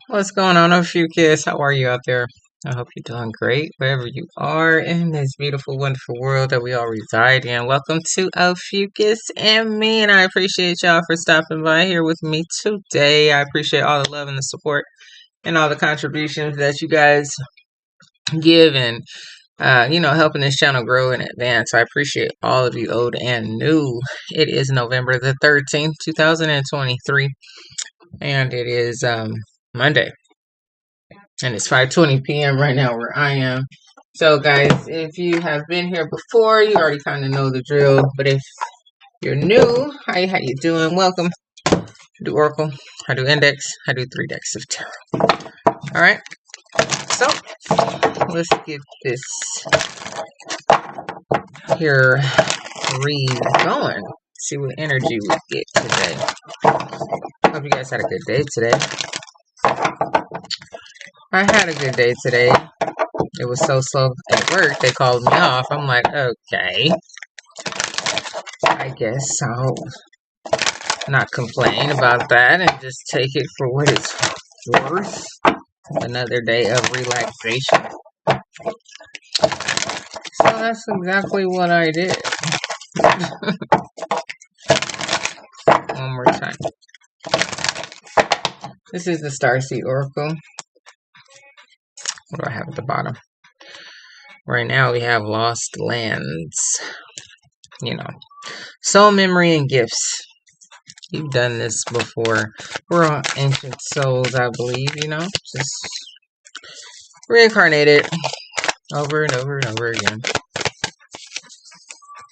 What's going on, Ophiuchus? How are you out there? I hope you're doing great wherever you are in this beautiful, wonderful world that we all reside in. Welcome to Ophiuchus and me, and I appreciate y'all for stopping by here with me today. I appreciate all the love and the support and all the contributions that you guys give and helping this channel grow in advance. I appreciate all of you, old and new. It is November the 13th, 2023, and it is Monday. And it's 5:20 p.m. right now where I am. So, guys, if you have been here before, you already kind of know the drill. But if you're new, hi, how you doing? Welcome. I do Oracle. I do Index. I do 3 decks of Tarot. All right. So, let's get this here read going. See what energy we get today. Hope you guys had a good day today. I had a good day today. It was so slow at work, they called me off. I'm like, okay. I guess I'll not complain about that and just take it for what it's worth. Another day of relaxation. So that's exactly what I did. One more time. This is the Starseed Oracle. What do I have at the bottom? Right now we have Lost Lands. Soul memory and gifts. You've done this before. We're all ancient souls, I believe, just reincarnated over and over and over again.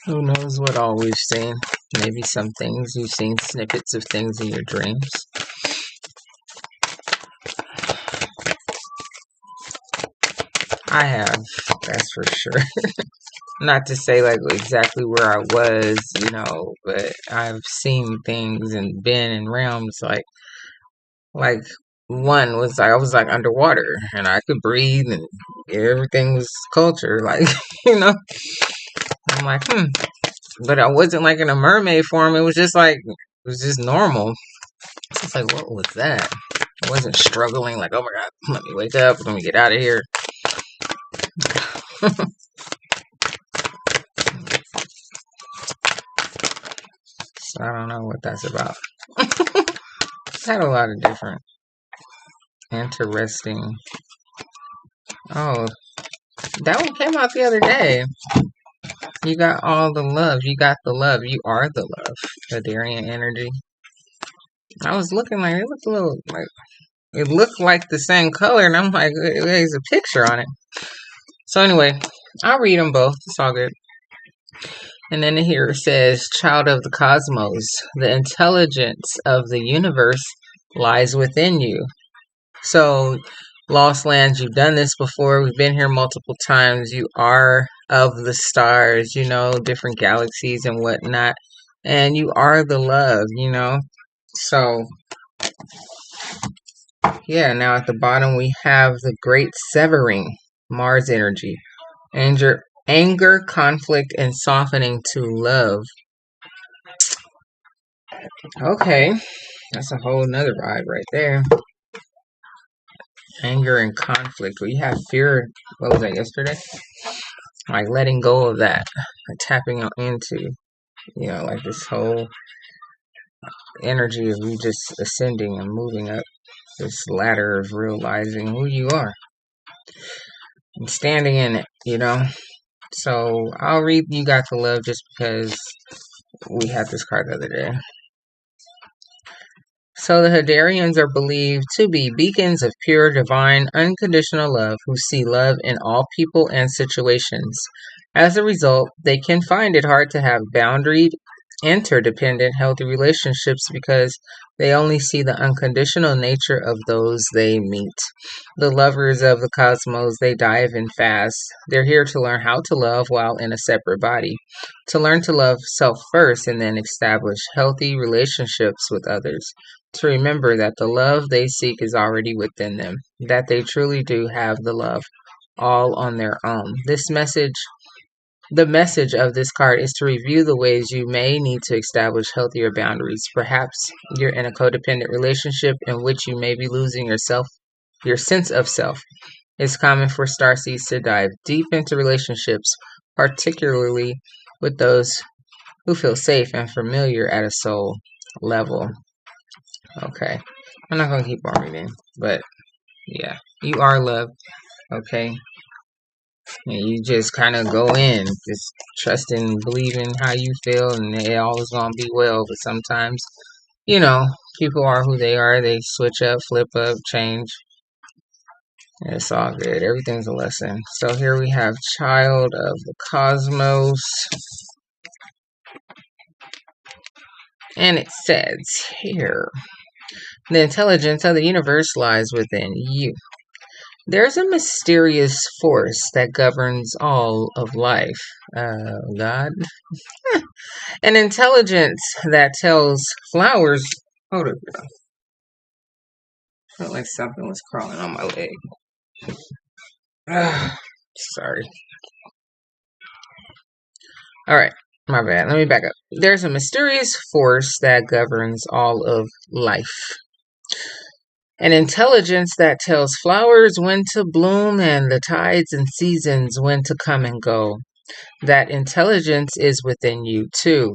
Who knows what all we've seen. Maybe some things you've seen snippets of things in your dreams. I have, that's for sure. Not to say like exactly where I was, but I've seen things and been in realms like one was like I was like underwater and I could breathe and everything was culture, like I'm like but I wasn't like in a mermaid form. It was just normal. So it's like, what was that? I wasn't struggling like, oh my god, let me wake up, let me get out of here. So I don't know what that's about. Had a lot of different interesting. Oh, that one came out the other day. You got all the love. You got the love. You are the love. The Darian energy. I was looking like it looked a little like it looked like the same color, and I'm like, there's a picture on it. So anyway, I'll read them both. It's all good. And then here it says, "Child of the cosmos, the intelligence of the universe lies within you." So, Lost Lands, you've done this before. We've been here multiple times. You are of the stars, different galaxies and whatnot. And you are the love, So, yeah, now at the bottom we have the Great Severing, Mars energy. Anger, conflict, and softening to love. Okay, that's a whole nother vibe right there. Anger and conflict. We have fear. What was that, yesterday? Like letting go of that. Like tapping into, like this whole energy of you just ascending and moving up this ladder of realizing who you are. And standing in it, So I'll read You Got the Love just because we had this card the other day. So the Hadarians are believed to be beacons of pure, divine, unconditional love who see love in all people and situations. As a result, they can find it hard to have boundaried, interdependent, healthy relationships because they only see the unconditional nature of those they meet. The lovers of the cosmos, they dive in fast. They're here to learn how to love while in a separate body, to learn to love self first and then establish healthy relationships with others, to remember that the love they seek is already within them, that they truly do have the love all on their own. This message The message of this card is to review the ways you may need to establish healthier boundaries. Perhaps you're in a codependent relationship in which you may be losing your sense of self. It's common for starseeds to dive deep into relationships, particularly with those who feel safe and familiar at a soul level. Okay, I'm not going to keep on reading, but yeah, you are loved, okay? And you just kind of go in, just trusting, believing how you feel, and it all is going to be well. But sometimes, you know, people are who they are. They switch up, flip up, change. And it's all good. Everything's a lesson. So here we have Child of the Cosmos. And it says here, the intelligence of the universe lies within you. There's a mysterious force that governs all of life. God? An intelligence that tells flowers. Hold it, girl. Felt like something was crawling on my leg. Sorry. Alright, my bad. Let me back up. There's a mysterious force that governs all of life. An intelligence that tells flowers when to bloom and the tides and seasons when to come and go. That intelligence is within you too.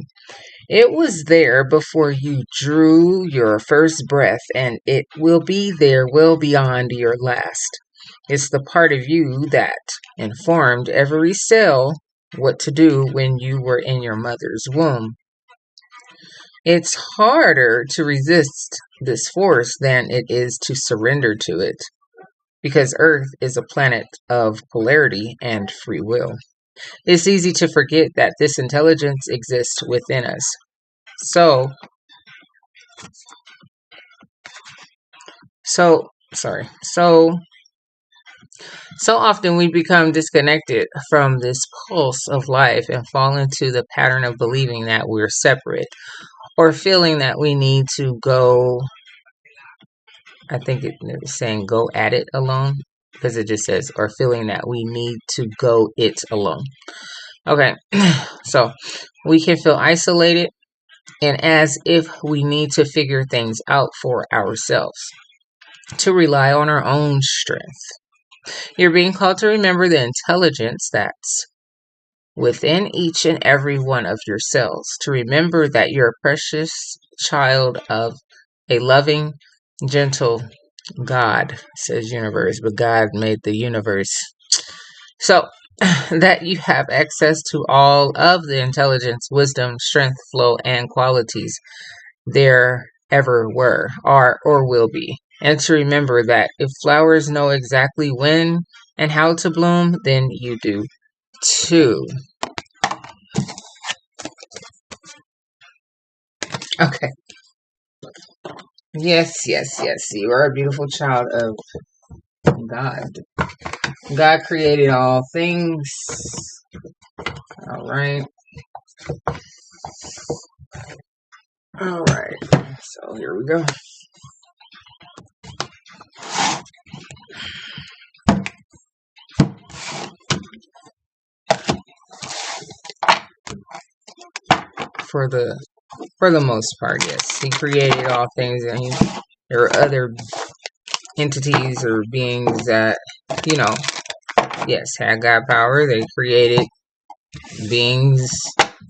It was there before you drew your first breath, and it will be there well beyond your last. It's the part of you that informed every cell what to do when you were in your mother's womb. It's harder to resist this force than it is to surrender to it, because Earth is a planet of polarity and free will. It's easy to forget that this intelligence exists within us. So often we become disconnected from this pulse of life and fall into the pattern of believing that we're separate, or feeling that we need to go, I think it was saying go at it alone, because it just says, or feeling that we need to go it alone. Okay, so we can feel isolated and as if we need to figure things out for ourselves, to rely on our own strength. You're being called to remember the intelligence that's within each and every one of your cells, to remember that you're a precious child of a loving, gentle God, says universe, but God made the universe. So that you have access to all of the intelligence, wisdom, strength, flow, and qualities there ever were, are, or will be. And to remember that if flowers know exactly when and how to bloom, then you do too. Okay. Yes. You are a beautiful child of God. God created all things. All right. So here we go. For the most part, yes. He created all things, and there are other entities or beings that, yes, had God power. They created beings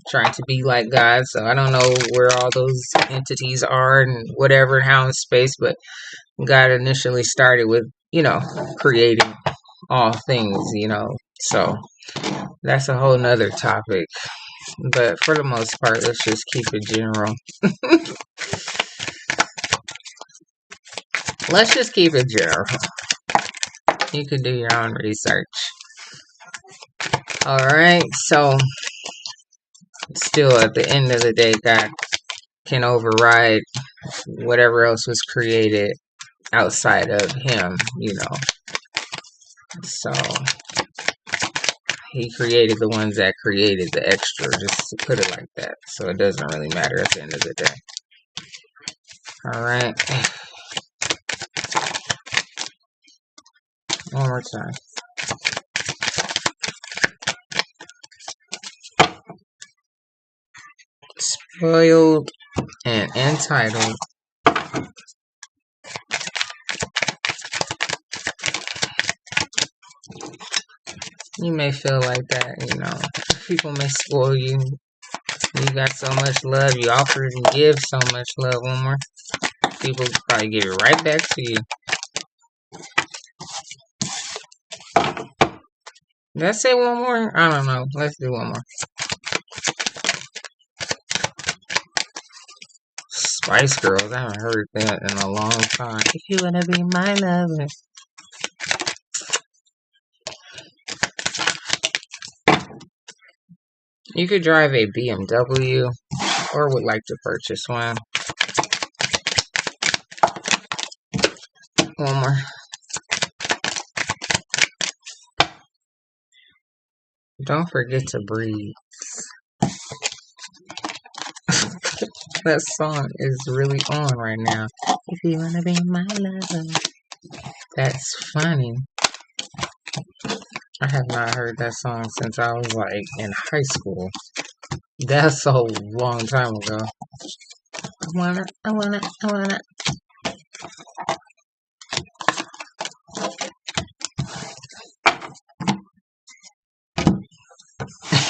trying to be like God. So I don't know where all those entities are and whatever, how in space, but God initially started with, creating all things, So that's a whole nother topic. But for the most part, let's just keep it general. Let's just keep it general. You can do your own research. Alright, so still at the end of the day, God can override whatever else was created outside of him, So he created the ones that created the extra, just to put it like that. So it doesn't really matter at the end of the day. Alright. One more time. Spoiled and entitled. You may feel like that, you know. People may spoil you. You got so much love. You offer and give so much love. One more. People probably give it right back to you. Did I say one more? I don't know. Let's do one more. Spice Girls. I haven't heard that in a long time. If you wanna be my lover. You could drive a BMW or would like to purchase one. One more. Don't forget to breathe. That song is really on right now. If you wanna be my lover. That's funny. I have not heard that song since I was like in high school. That's a long time ago. I wanna.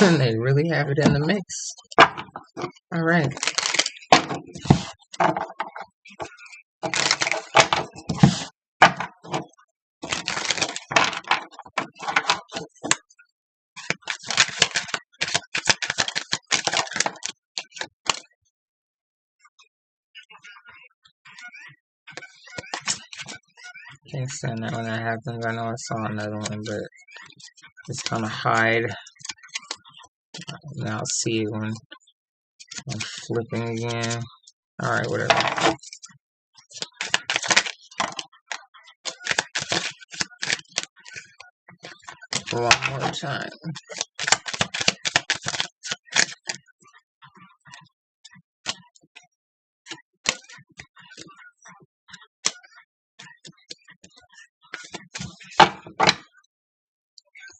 And they really have it in the mix. Alright. Can't stand that when that happens. I know I saw another one, but it's gonna hide. And I'll see it when I'm flipping again. Alright, whatever. One more time.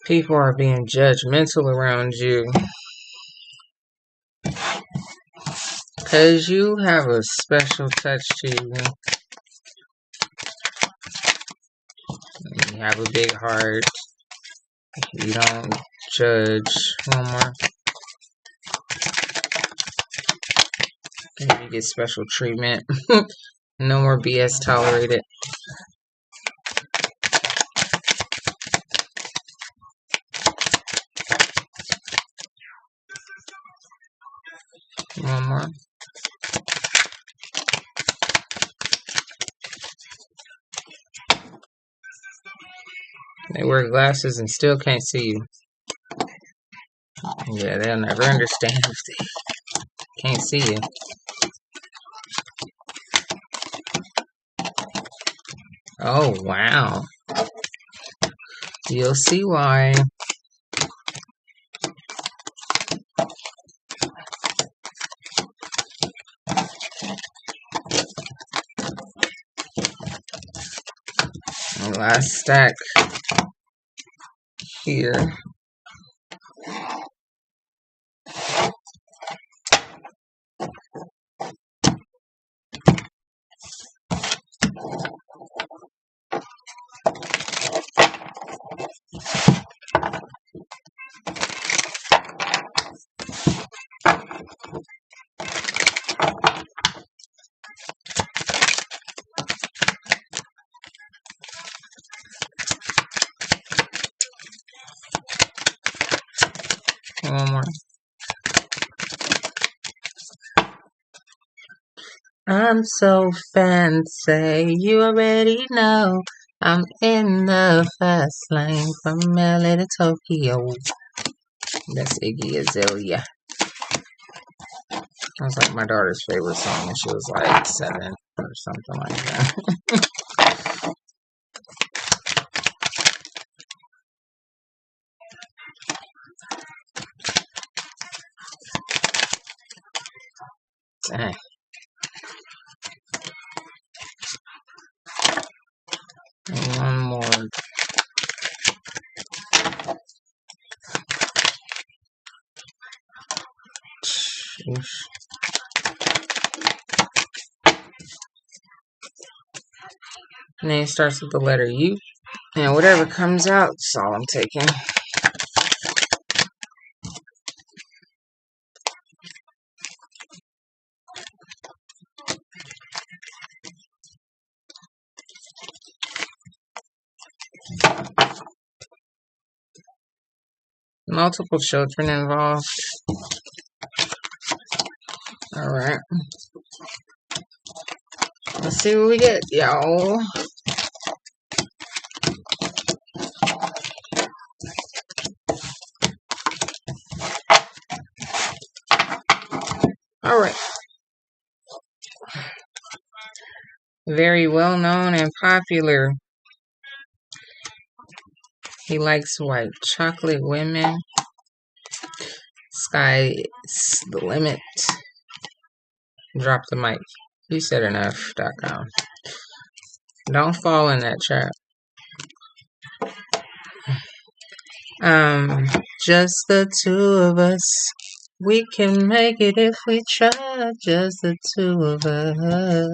People are being judgmental around you because you have a special touch to you. You have a big heart. You don't judge. One more. You get special treatment. No more BS tolerated. One more. They wear glasses and still can't see you. Yeah, they'll never understand if they can't see you. Oh, wow. You'll see why. Last stack here. One more. I'm so fancy, you already know. I'm in the fast lane from LA to Tokyo. That's Iggy Azalea. That was like my daughter's favorite song when she was like 7 or something like that. Dang. And one more. Sheesh. Name starts with the letter U. And whatever comes out, that's all I'm taking. Multiple children involved. Alright. Let's see what we get, y'all. Alright. Very well known and popular. He likes white chocolate women. Sky's the limit. Drop the mic. You said enough.com. Don't fall in that trap. Just the two of us. We can make it if we try. Just the two of us.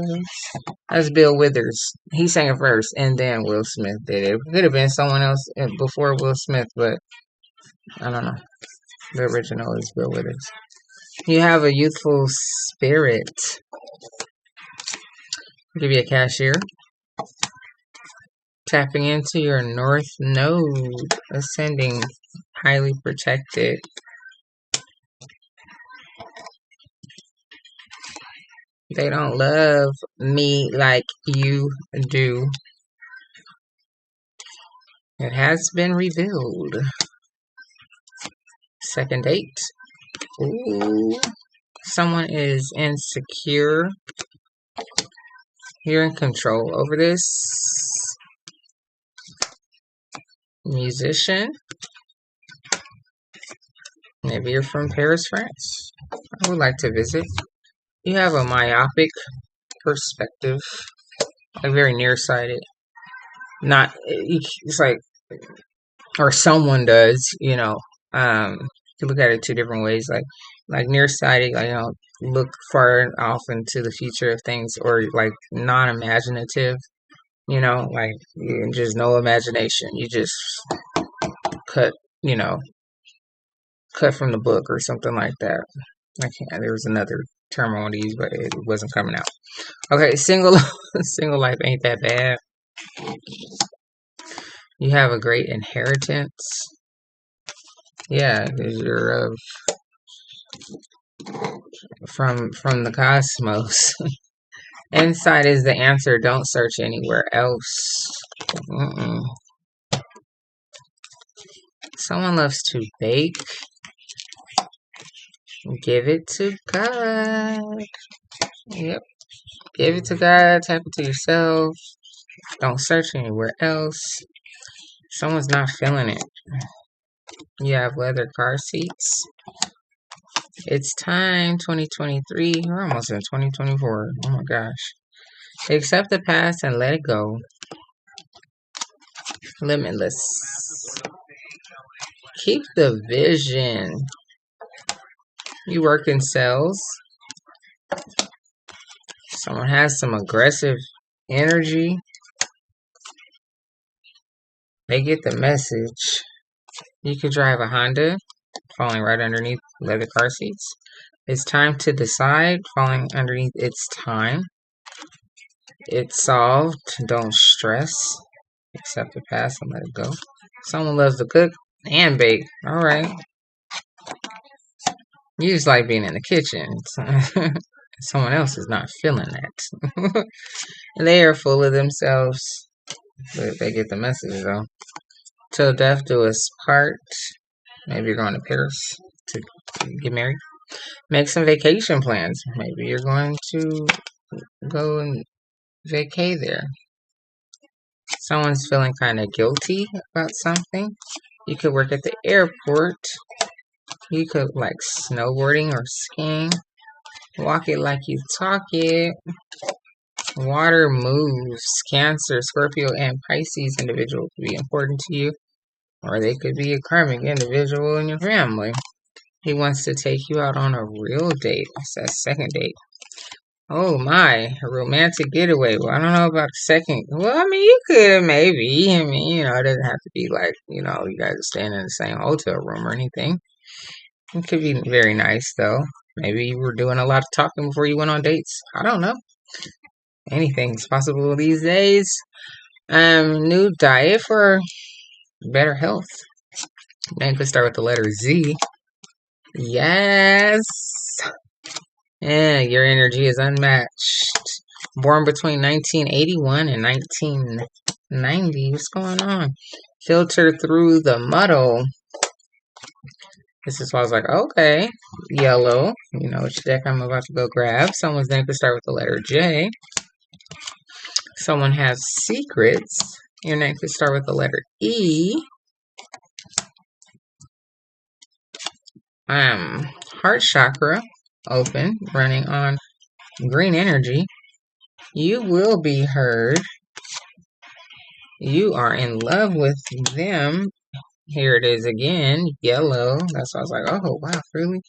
That's Bill Withers. He sang it first, and then Will Smith did it. It could have been someone else before Will Smith, but I don't know. The original is Bill Withers. You have a youthful spirit. I'll give you a cashier. Tapping into your north node. Ascending. Highly protected. They don't love me like you do. It has been revealed. Second date. Ooh. Someone is insecure. You're in control over this. Musician. Maybe you're from Paris, France. I would like to visit. You have a myopic perspective. Like very nearsighted. Not, it's like, or someone does, you know. You look at it two different ways. Like nearsighted, like, you know, look far off into the future of things, or like non-imaginative, you know, like just no imagination. You just cut, you know, cut from the book or something like that. There was another term I wanted to use, but it wasn't coming out. Okay, single life ain't that bad. You have a great inheritance. Yeah, because you're from the cosmos. Inside is the answer. Don't search anywhere else. Someone loves to bake. Give it to God. Yep. Give it to God. Tap it to yourself. Don't search anywhere else. Someone's not feeling it. You have leather car seats. It's time, 2023. We're almost in 2024. Oh my gosh. Accept the past and let it go. Limitless. Keep the vision. You work in sales. Someone has some aggressive energy. They get the message. You could drive a Honda, falling right underneath leather car seats. It's time to decide, falling underneath it's time. It's solved. Don't stress. Accept the past and let it go. Someone loves to cook and bake. Alright. You just like being in the kitchen. Someone else is not feeling that. They are full of themselves. But they get the message though. Till death do us part. Maybe you're going to Paris to get married. Make some vacation plans. Maybe you're going to go and vacay there. Someone's feeling kind of guilty about something. You could work at the airport. You could like snowboarding or skiing. Walk it like you talk it. Water moves. Cancer, Scorpio, and Pisces individual could be important to you. Or they could be a karmic individual in your family. He wants to take you out on a real date. That's that second date. Oh my, a romantic getaway. Well, I don't know about the second. Well, I mean, you could maybe. I mean, it doesn't have to be like, you guys are staying in the same hotel room or anything. It could be very nice though. Maybe you were doing a lot of talking before you went on dates. I don't know. Anything's possible these days. New diet for better health. Name could start with the letter Z. Yes. Yeah, your energy is unmatched. Born between 1981 and 1990. What's going on? Filter through the muddle. This is why I was like, okay, yellow. You know which deck I'm about to go grab. Someone's name could start with the letter J. Someone has secrets. Your name could start with the letter E. Heart chakra open, running on green energy. You will be heard. You are in love with them. Here it is again, yellow. That's why I was like, oh, wow, really?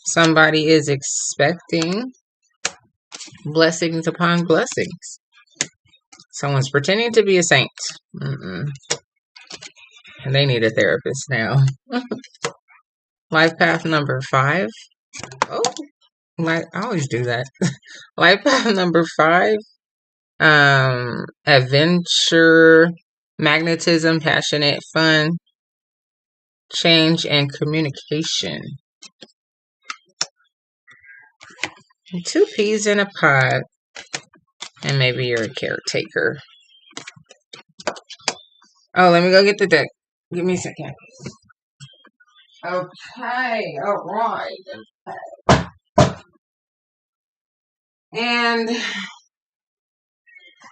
Somebody is expecting blessings upon blessings. Someone's pretending to be a saint. And they need a therapist now. Life path number 5. Oh, I always do that. Life path number 5. Adventure, magnetism, passionate, fun, change, and communication. 2 peas in a pod. And maybe you're a caretaker. Oh, let me go get the deck. Give me a second. Okay, alright. And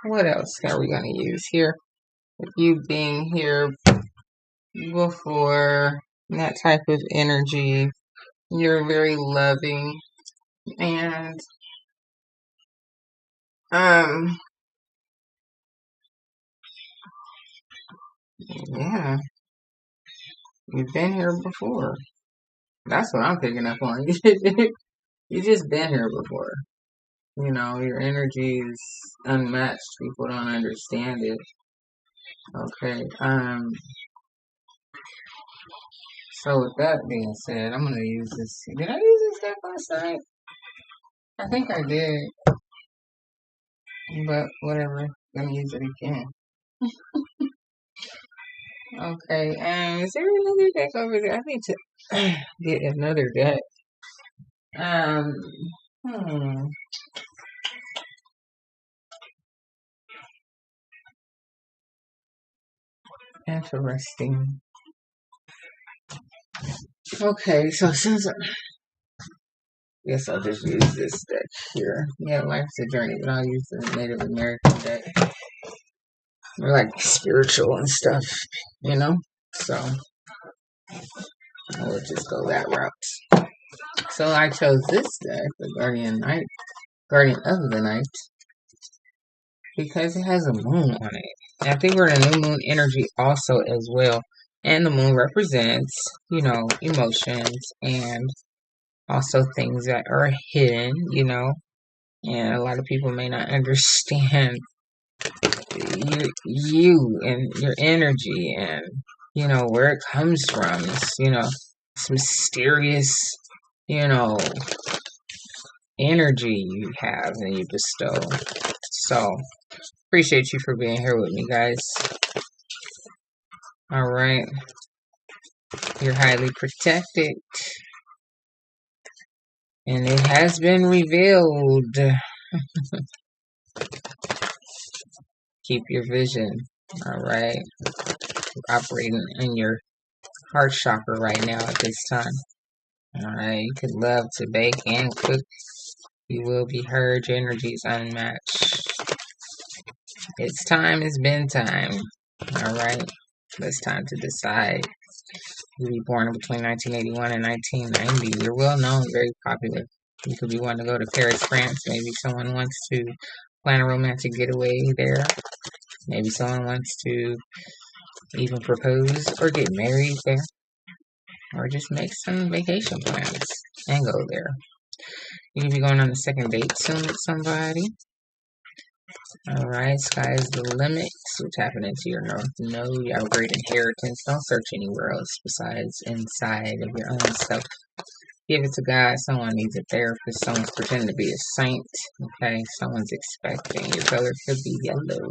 what else are we going to use here? With you being here before, that type of energy, you're very loving. And, yeah, you've been here before. That's what I'm picking up on. You just been here before. Your energy is unmatched. People don't understand it. Okay. So with that being said, I'm gonna use this. Did I use this deck last night? I think I did. But whatever. Let me use it again. Okay, is there another deck over there? I need to get another deck. Interesting. Okay, so since guess I'll just use this deck here. Yeah, life's a journey, but I'll use the Native American deck. They're like spiritual and stuff, So I will just go that route. So I chose this deck, the Guardian of the Night, because it has a moon on it. And I think we're in a new moon energy also as well. And the moon represents, emotions and also things that are hidden, and a lot of people may not understand you and your energy and, where it comes from. It's mysterious, energy you have and you bestow. So, appreciate you for being here with me, guys. All right. You're highly protected. And it has been revealed. Keep your vision. All right. You're operating in your heart chakra right now at this time. All right. You could love to bake and cook. You will be heard. Your energy is unmatched. It's time. It's been time. All right. It's time to decide. You be born between 1981 and 1990. You're well known, very popular. You could be wanting to go to Paris, France. Maybe someone wants to plan a romantic getaway there. Maybe someone wants to even propose or get married there. Or just make some vacation plans and go there. You can be going on a second date soon with somebody. All right, sky is the limit. So tapping into your north node. You have a great inheritance. Don't search anywhere else besides inside of your own self. Give it to God. Someone needs a therapist. Someone's pretending to be a saint. Okay, someone's expecting. Your color could be yellow.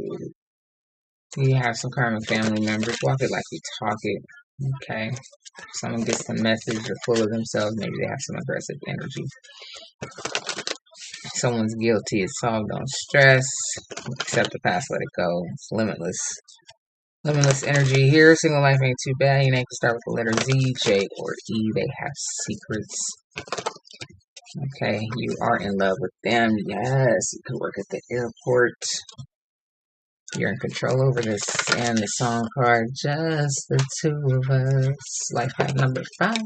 You have some karmic family members. Walk it like you talk it. Okay. Someone gets the message. They're full of themselves. Maybe they have some aggressive energy. Someone's guilty. It's solved. Don't stress. Accept the past. Let it go. It's limitless. Limitless energy here. Single life ain't too bad. Your name can start with the letter Z, J, or E. They have secrets. Okay, you are in love with them. Yes, you could work at the airport. You're in control over this. And the song card, just the two of us. Life path number 5.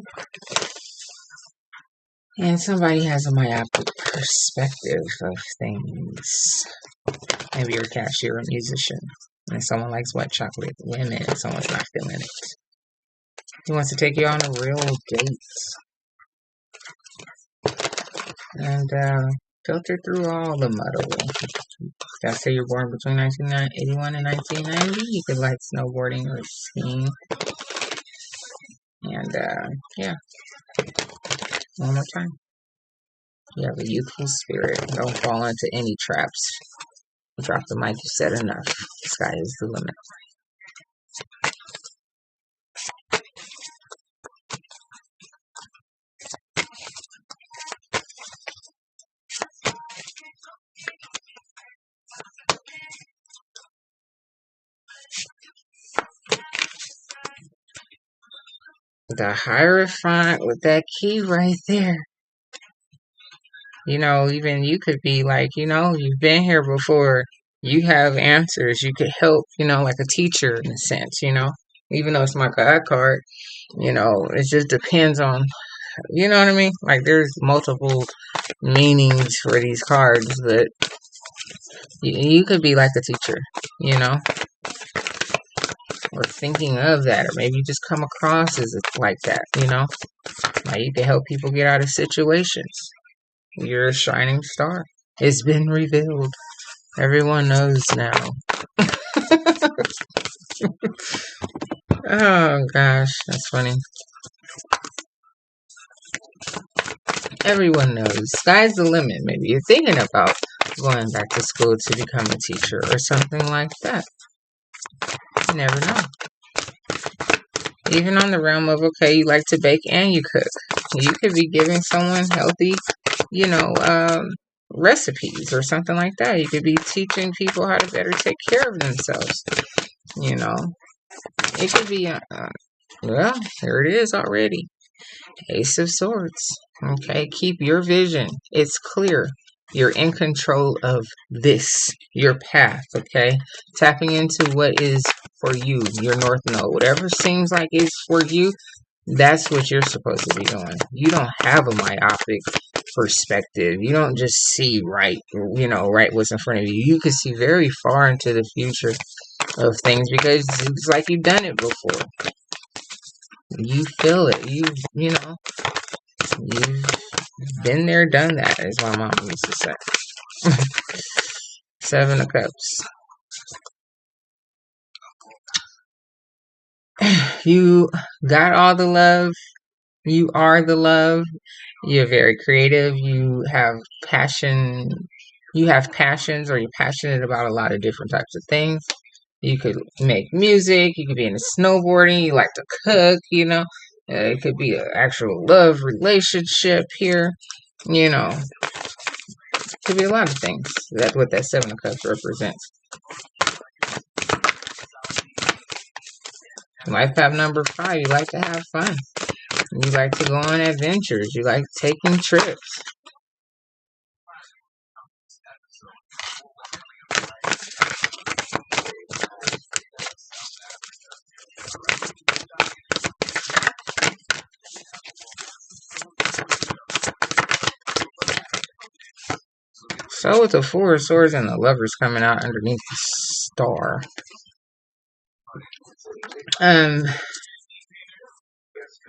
And somebody has a myopic perspective of things. Maybe you're a cashier or a musician. And someone likes white chocolate women and someone's not feeling it. He wants to take you on a real date. And filter through all the muddle. Gotta say you're born between 1981 and 1990. You could like snowboarding or skiing. And yeah. One more time. You have a youthful spirit. Don't fall into any traps. Drop the mic, you said enough. The sky is the limit. The Hierophant with that key right there. You know, even you could be like, you know, you've been here before. You have answers. You could help, you know, like a teacher in a sense, you know. Even though it's my God card, you know, it just depends on, you know what I mean? Like there's multiple meanings for these cards, but you could be like a teacher, you know, or thinking of that, or maybe you just come across as like that, you know. Like you can help people get out of situations. You're a shining star. It's been revealed. Everyone knows now. Oh gosh, that's funny. Everyone knows. Sky's the limit. Maybe you're thinking about going back to school to become a teacher or something like that. You never know. Even on the realm of, okay, you like to bake and you cook. You could be giving someone healthy, you know, recipes or something like that. You could be teaching people how to better take care of themselves. You know, it could be, well, there it is already. Ace of Swords. Okay, keep your vision. It's clear. You're in control of this, your path, okay? Tapping into what is for you, your North Node. Whatever seems like it's for you, that's what you're supposed to be doing. You don't have a myopic perspective. You don't just see right, you know, right what's in front of you. You can see very far into the future of things because it's like you've done it before. You feel it. You know, you've been there, done that, as my mom used to say. 7 of Cups. You got all the love. You are the love. You're very creative. You have passion. You have passions, or you're passionate about a lot of different types of things. You could make music. You could be into snowboarding. You like to cook, you know. It could be an actual love relationship here, you know. Could be a lot of things. That's what that 7 of Cups represents. Life path number 5, you like to have fun. You like to go on adventures. You like taking trips. So with the 4 of Swords and the Lovers coming out underneath the star.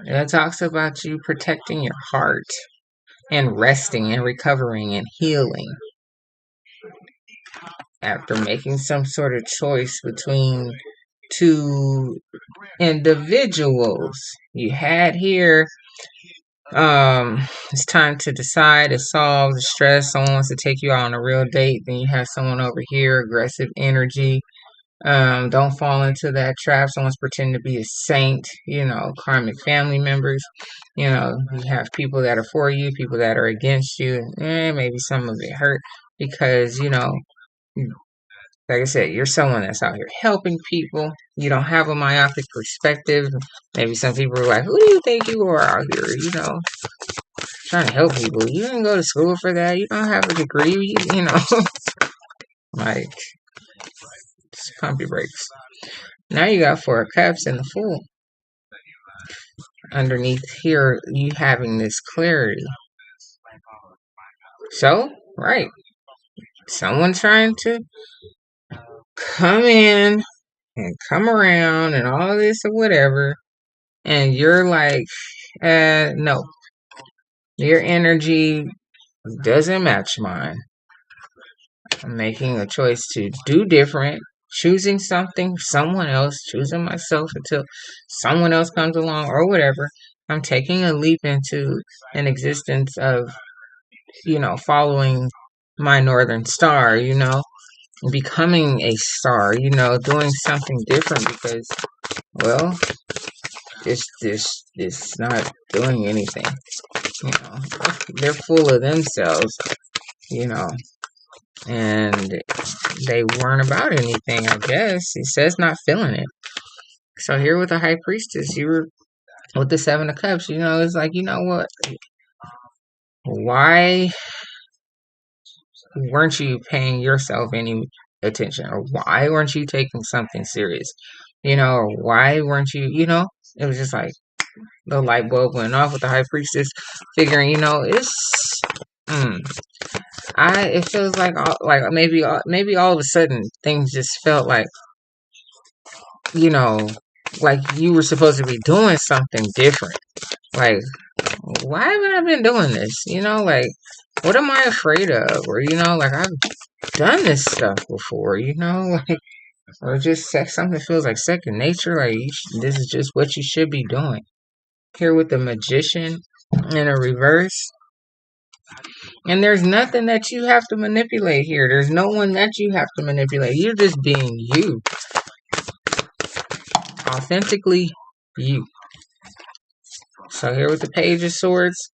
It talks about you protecting your heart. and resting and recovering and healing after making some sort of choice between two individuals. You had here, it's time to decide to solve the stress. Someone wants to take you out on a real date. Then you have someone over here, aggressive energy. Don't fall into that trap. Someone's pretending to be a saint, karmic family members. You have people that are for you, people that are against you, and maybe some of it hurt because, like I said, you're someone that's out here helping people. You don't have a myopic perspective. Maybe some people are like, who do you think you are out here, trying to help people? You didn't go to school for that. You don't have a degree, like, just pump your brakes. Now you got 4 of Cups in the Fool. Underneath here, you having this clarity. So, right. Someone trying to come in and come around and all this or whatever. And you're like, no. Your energy doesn't match mine. I'm making a choice to do different, choosing someone else, choosing myself until someone else comes along or whatever. I'm taking a leap into an existence of, following my northern star, becoming a star, doing something different because, well, it's not doing anything. They're full of themselves, and they weren't about anything, I guess. He says not feeling it. So here with the High Priestess, you were with the 7 of Cups, it's like, you know what? Why weren't you paying yourself any attention? Or why weren't you taking something serious? Or why weren't you, it was just like the light bulb went off with the High Priestess, figuring, it feels like maybe all of a sudden things just felt like, like you were supposed to be doing something different. Like, why haven't I been doing this? Like, what am I afraid of? Or, like, I've done this stuff before, like, or just something feels like second nature. Like, this is just what you should be doing. Here with the Magician in a reverse. And there's nothing that you have to manipulate here. There's no one that you have to manipulate. You're just being you. Authentically you. So here with the Page of Swords.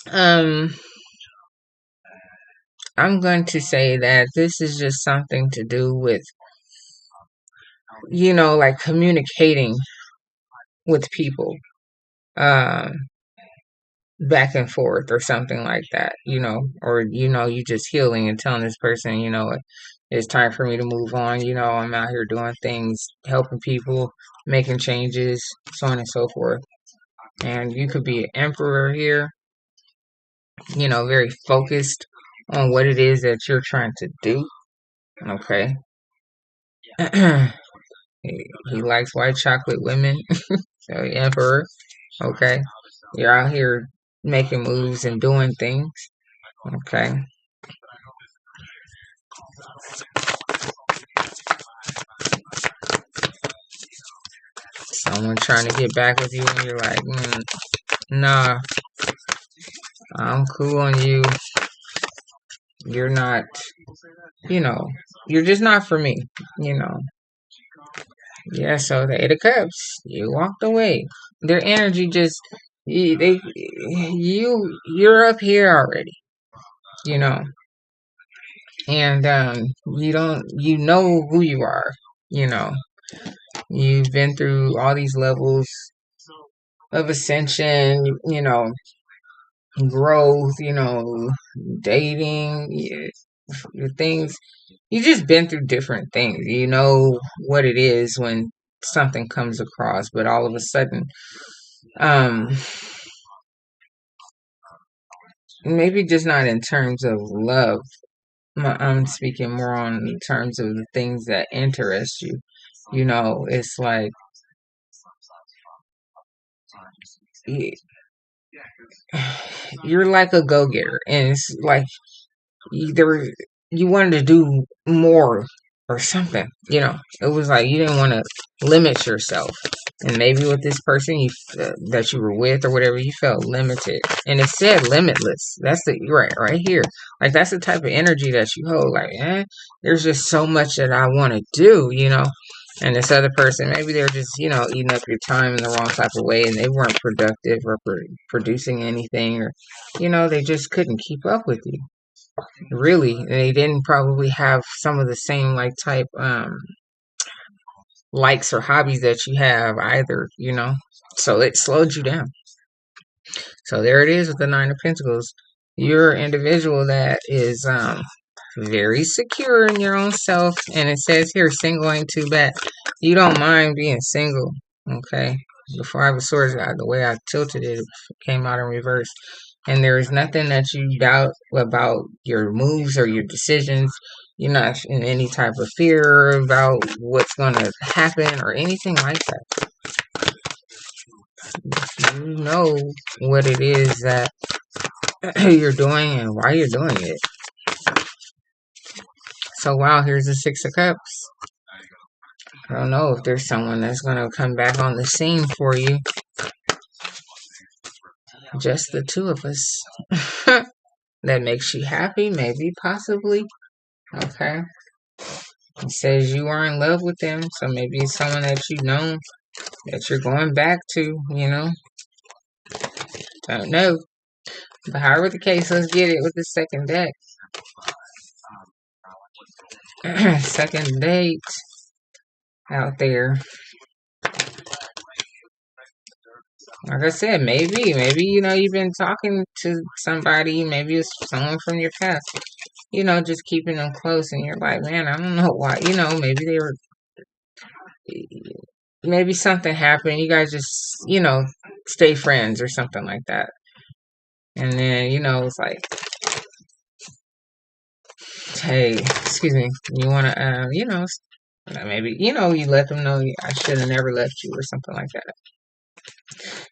I'm going to say that this is just something to do with, like communicating with people. Back and forth or something like that, or you just healing and telling this person, it's time for me to move on. I'm out here doing things, helping people, making changes, so on and so forth. And you could be an emperor here, very focused on what it is that you're trying to do. Okay. He likes white chocolate women. So emperor. Okay. You're out here making moves and doing things. Okay. Someone trying to get back with you and you're like, nah, I'm cool on you. You're not, you're just not for me, Yeah, so the 8 of Cups, you walked away. Their energy just, you're up here already, and you know who you are, You've been through all these levels of ascension, growth, dating, things. You just been through different things. You know what it is when something comes across, but all of a sudden, maybe just not in terms of love. I'm speaking more on terms of the things that interest you. It's like you're like a go-getter, and it's like either you wanted to do more or something. It was like you didn't want to limit yourself. And maybe with this person that you were with or whatever, you felt limited. And it said limitless. That's the right here. Like that's the type of energy that you hold. Like, there's just so much that I want to do. And this other person, maybe they're just, eating up your time in the wrong type of way, and they weren't productive or producing anything, or, they just couldn't keep up with you. Really, they didn't probably have some of the same like type likes or hobbies that you have either. So it slowed you down. So there it is with the Nine of Pentacles. You're an individual that is very secure in your own self, and it says here, single ain't too bad. You don't mind being single, okay? The Five of Swords, the way I tilted it came out in reverse. And there is nothing that you doubt about your moves or your decisions. You're not in any type of fear about what's going to happen or anything like that. You know what it is that you're doing and why you're doing it. So, wow, here's the Six of Cups. I don't know if there's someone that's going to come back on the scene for you. Just the two of us. That makes you happy, maybe, possibly. Okay. It says you are in love with them, so maybe it's someone that you know that you're going back to. Don't know. But however the case, let's get it with the second deck. Second date out there. Like I said, maybe you've been talking to somebody, maybe it's someone from your past, just keeping them close, and you're like, man, I don't know why, maybe maybe something happened, you guys just, stay friends or something like that. And then, it's like, hey, excuse me, you want to, maybe, you let them know I should have never left you or something like that.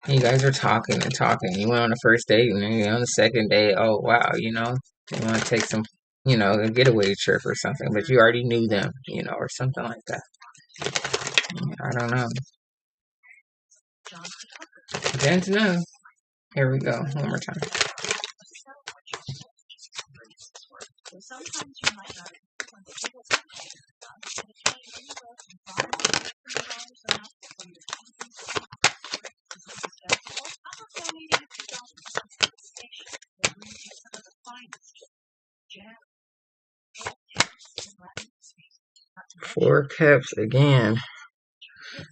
You guys are talking and talking. You went on the first date, and then on the second day, oh wow, you want to take some, a getaway trip or something, but you already knew them, or something like that. I don't know. Then to know. Here we go. One more time. Four Cups again.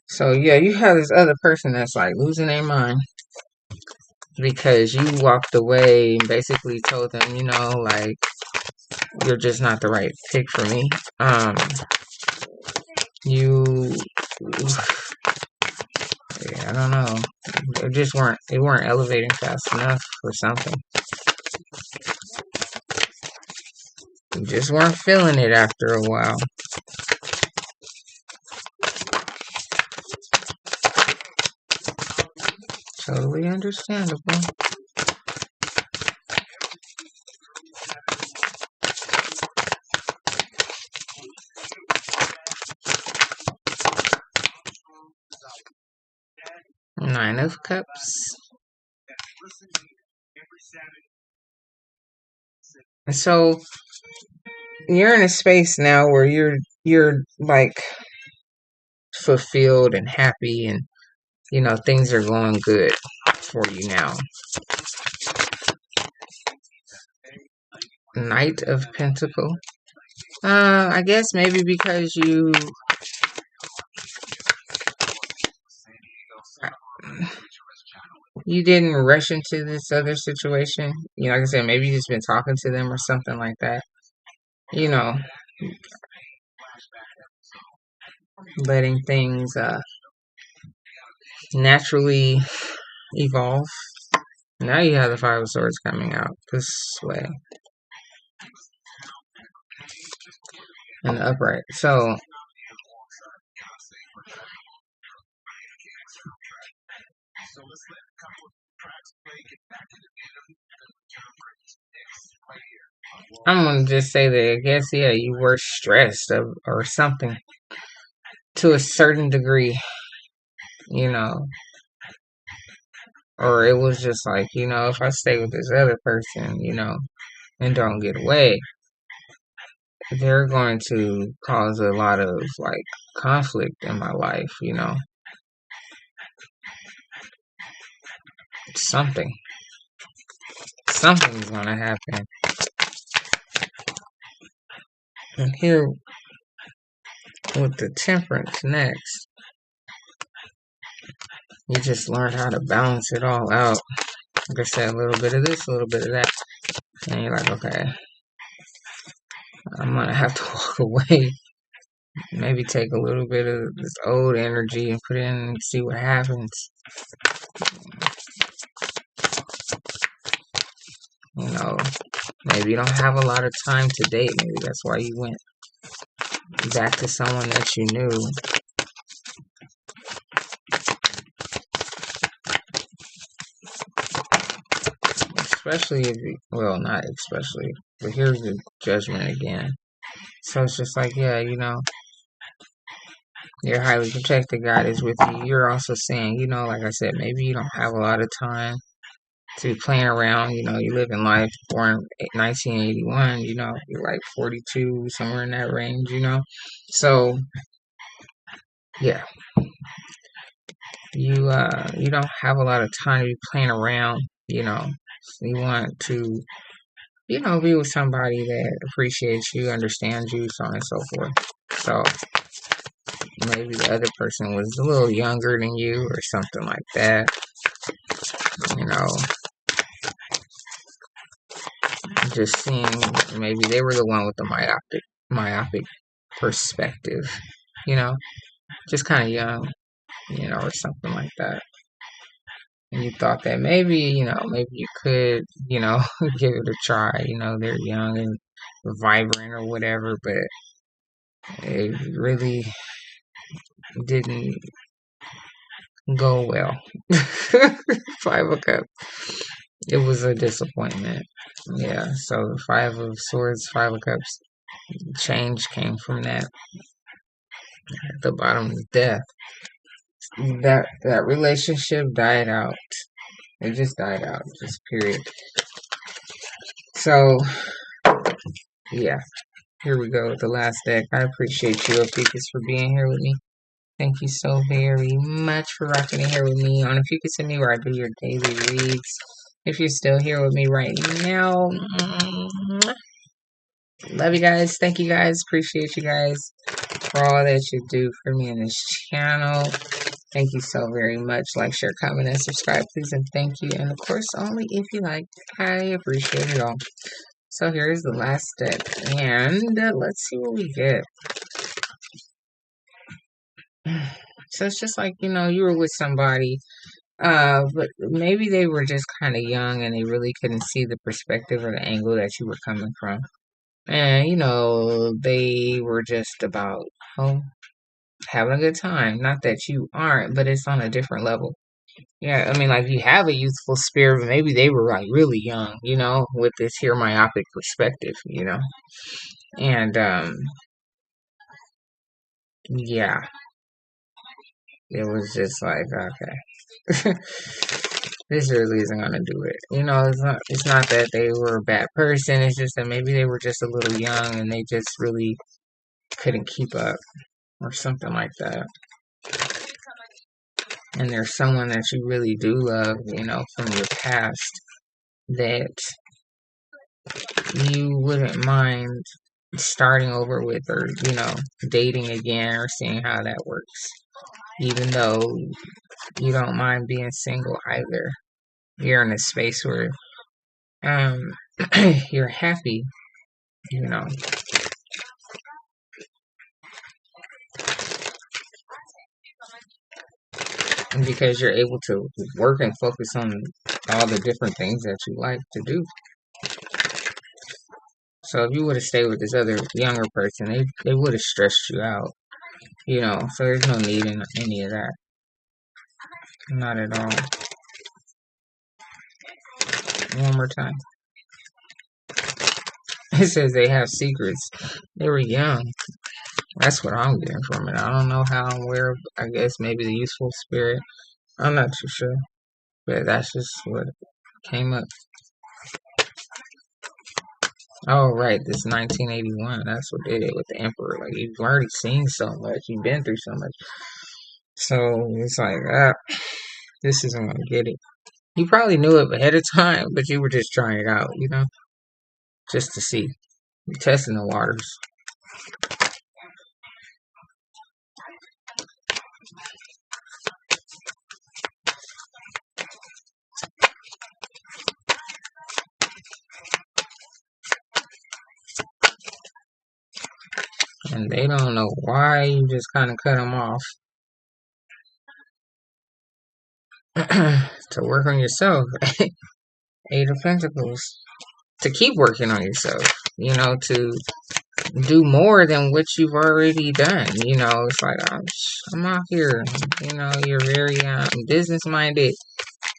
So yeah, you have this other person that's like losing their mind because you walked away and basically told them, like, you're just not the right pick for me. You, I don't know. They weren't elevating fast enough or something. You just weren't feeling it after a while. Totally understandable. Nine of Cups. So you're in a space now where you're like fulfilled and happy, and things are going good for you now. Knight of Pentacle. I guess maybe because you didn't rush into this other situation. Like I said, maybe you just been talking to them or something like that. Letting things naturally evolve. Now you have the Five of Swords coming out this way. And the upright. So I'm gonna just say that I guess yeah, you were stressed or something to a certain degree, you know, or it was just like, if I stay with this other person, and don't get away, they're going to cause a lot of like conflict in my life, something, something's gonna happen. And here with the temperance next, you just learn how to balance it all out. Like I said, a little bit of this, a little bit of that. And you're like, okay, I'm gonna have to walk away. Maybe take a little bit of this old energy and put it in and see what happens. Maybe you don't have a lot of time to date. Maybe that's why you went back to someone that you knew. Especially if you, well, not especially, but here's the judgment again. So it's just like, yeah, your highly protected God is with you. You're also saying, like I said, maybe you don't have a lot of time to be playing around. You live in life, born 1981, you're like 42, somewhere in that range, So, yeah, you don't have a lot of time to be playing around, So you want to, be with somebody that appreciates you, understands you, so on and so forth. So maybe the other person was a little younger than you or something like that. Just seeing maybe they were the one with the myopic perspective, just kind of young, or something like that. And you thought that maybe you could, give it a try. They're young and vibrant or whatever, but it really didn't go well. Five of Cups. It was a disappointment. Yeah, so the Five of Swords, Five of Cups, change came from that. At the bottom is death. That relationship died out. It just died out, just period. So, yeah, here we go with the last deck. I appreciate you, Ophiuchus, for being here with me. Thank you so very much for rocking in here with me on Ophiuchus and Me, where I do your daily reads. If you're still here with me right now, love you guys. Thank you guys. Appreciate you guys for all that you do for me in this channel. Thank you so very much. Like, share, comment, and subscribe, please, and thank you. And of course, only if you like. I appreciate it all. So here's the last deck, and let's see what we get. So it's just like, you were with somebody, but maybe they were just kind of young and they really couldn't see the perspective or the angle that you were coming from. And, they were just about, having a good time. Not that you aren't, but it's on a different level. Yeah, I mean, like, you have a youthful spirit, but maybe they were, like, really young, with this here myopic perspective, And, yeah, it was just like, okay. This really isn't gonna do it. It's not that they were a bad person, it's just that maybe they were just a little young and they just really couldn't keep up or something like that. And there's someone that you really do love, from your past that you wouldn't mind starting over with or, dating again or seeing how that works. Even though you don't mind being single either. You're in a space where you're happy, because you're able to work and focus on all the different things that you like to do. So if you would have stayed with this other younger person, they would have stressed you out, so there's no need in any of that. Not at all. one more time. It says they have secrets. They were young. That's what I'm getting from it. I don't know how I'm aware of, I guess maybe the useful spirit. I'm not too sure. But that's just what came up. Oh, right. This 1981. That's what did it with the Emperor. Like, you've already seen so much. You've been through so much. So it's like, this isn't going to get it. You probably knew it ahead of time, but you were just trying it out, just to see. You're testing the waters. And they don't know why you just kind of cut them off to work on yourself. Eight of Pentacles. To keep working on yourself, to do more than what you've already done. It's like, I'm out here, you're very business minded.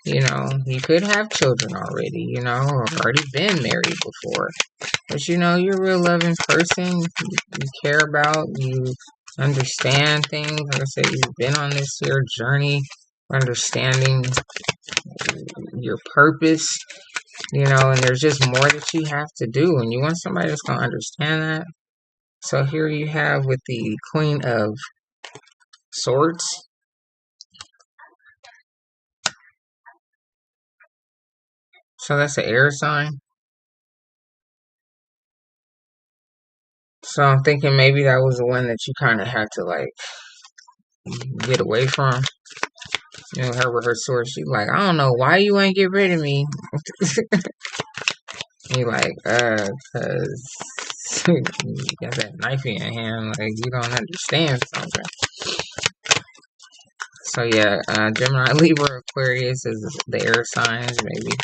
You could have children already, or already been married before. But you're a real loving person. You care about, you understand things. Like I said, you've been on this here journey, understanding your purpose, and there's just more that you have to do. And you want somebody that's going to understand that. So here you have with the Queen of Swords. So that's an air sign. So I'm thinking maybe that was the one that you kind of had to like get away from. Her with her sword, she's like, I don't know why you ain't get rid of me. You like, cause you got that knife in your hand, like you don't understand something. So yeah, Gemini, Libra, Aquarius is the air signs, maybe.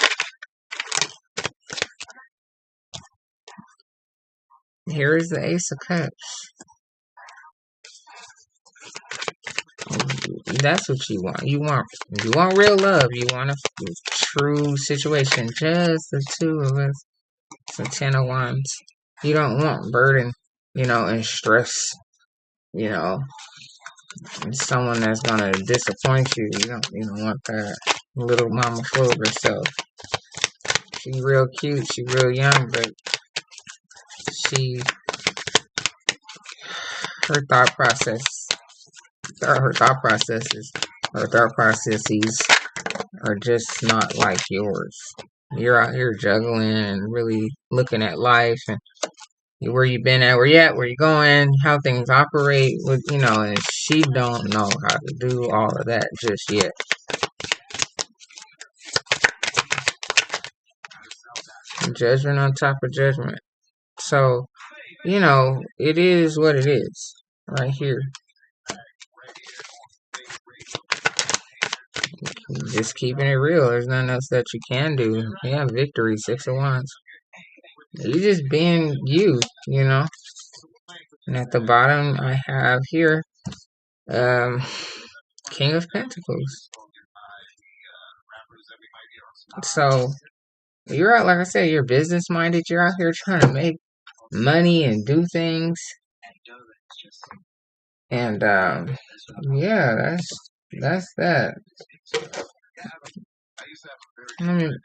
Here is the Ace of Cups. That's what you want. You want real love. You want a true situation. Just the two of us. Some 10 of Wands. You don't want burden, and stress, someone that's gonna disappoint you. You don't want that. Little mama full of herself. She real cute. She real young, but her thought processes are just not like yours. You're out here juggling and really looking at life and where you been at, where you at, where you going, how things operate with, and she don't know how to do all of that just yet. Judgment on top of judgment. So, it is what it is right here. Just keeping it real. There's nothing else that you can do. Yeah, victory, 6 of Wands. You just being you, And at the bottom, I have here, King of Pentacles. So, you're out, like I said, you're business minded. You're out here trying to make money and do things. And, yeah, that's that.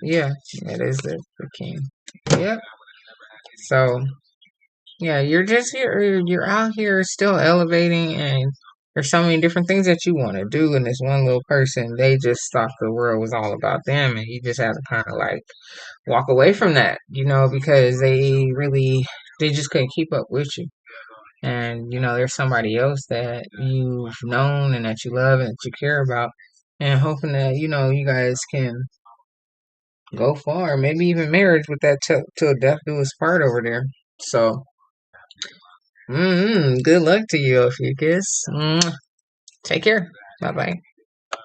Yeah, it is the king. Yep. So, yeah, you're just here. You're out here still elevating, and there's so many different things that you want to do. And this one little person, they just thought the world was all about them, and you just had to kind of like walk away from that, because they just couldn't keep up with you. And there's somebody else that you've known and that you love and that you care about, and hoping that you guys can go far, maybe even marriage with that till death do us part over there. So, good luck to you, Ophiuchus. Take care. Bye bye.